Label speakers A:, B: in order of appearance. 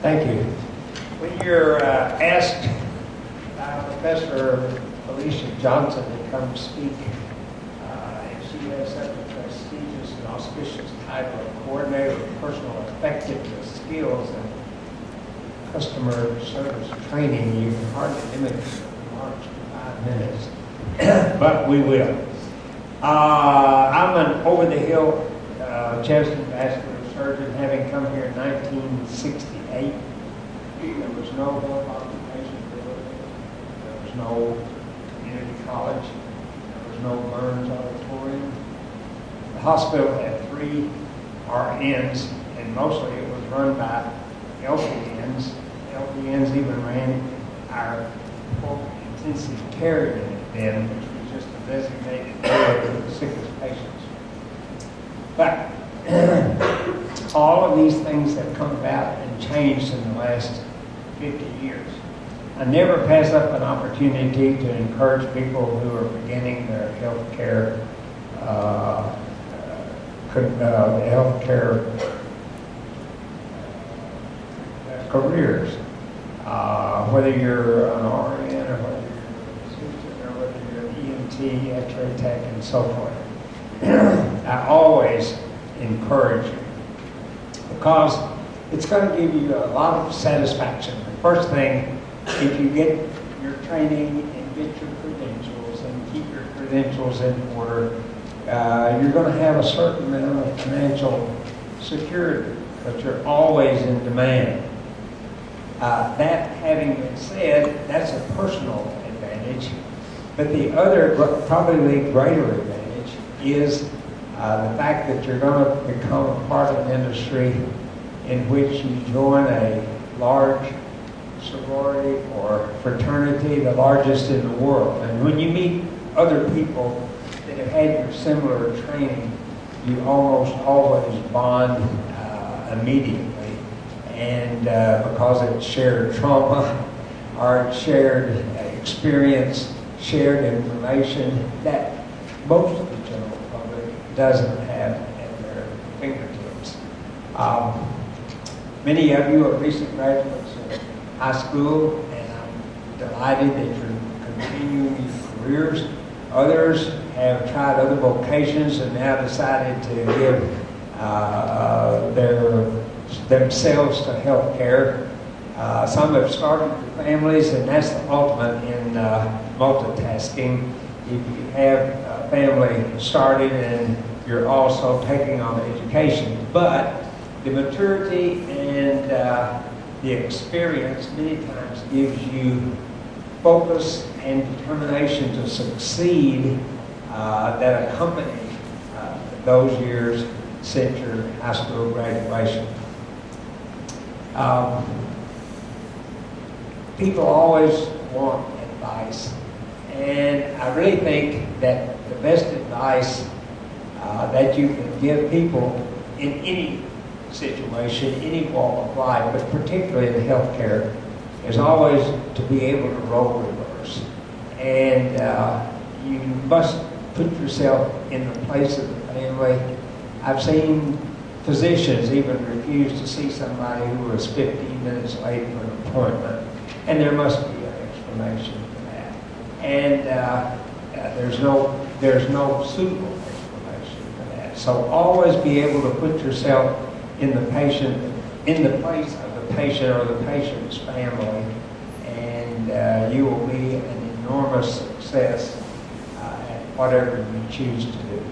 A: Thank you. When you're asked by Professor Alicia Johnson to come speak, and she has such a prestigious and auspicious title of Coordinator of Personal Effectiveness Skills and Customer Service Training, you can hardly limit your remarks to 5 minutes, but we will. I'm an over-the-hill chest and vascular surgeon, having come here in 1968. There was no health occupation building. There was no community college. There was no Burns Auditorium. The hospital had 3 RNs, and mostly it was run by LPNs. LPNs even ran our intensive care unit then, which was just a designated area for the sickest patients. But all of these things have come about and changed in the last 50 years. I never pass up an opportunity to encourage people who are beginning their healthcare careers. Whether you're an RN or whether you're an assistant or whether you're an EMT, X-ray tech, and so forth. I always encourage you because it's going to give you a lot of satisfaction. The first thing, if you get your training and get your credentials and keep your credentials in order, you're going to have a certain amount of financial security, but you're always in demand. That having been said, that's a personal advantage, but the other, probably greater advantage is the fact that you're going to become a part of an industry in which you join a large sorority or fraternity, the largest in the world. And when you meet other people that have had your similar training, you almost always bond immediately. And because it's shared trauma or it's shared experience, shared information that most of the general public doesn't have at their fingertips. Many of you are recent graduates of high school, and I'm delighted that you're continuing your careers. Others have tried other vocations and now decided to give themselves to healthcare. Some have started their families, and that's the ultimate in multitasking. If you have a family started and you're also taking on education, but the maturity and the experience many times gives you focus and determination to succeed that accompany those years since your high school graduation. People always want advice, and I really think that the best advice that you can give people in any situation, any walk of life, but particularly in healthcare, is always to be able to role reverse. And you must put yourself in the place of the family. I've seen physicians even refuse to see somebody who was 15 minutes late for an appointment, and there must be an explanation for that. And there's no suitable explanation for that. So always be able to put yourself in the place of the patient or the patient's family, and you will be an enormous success at whatever you choose to do.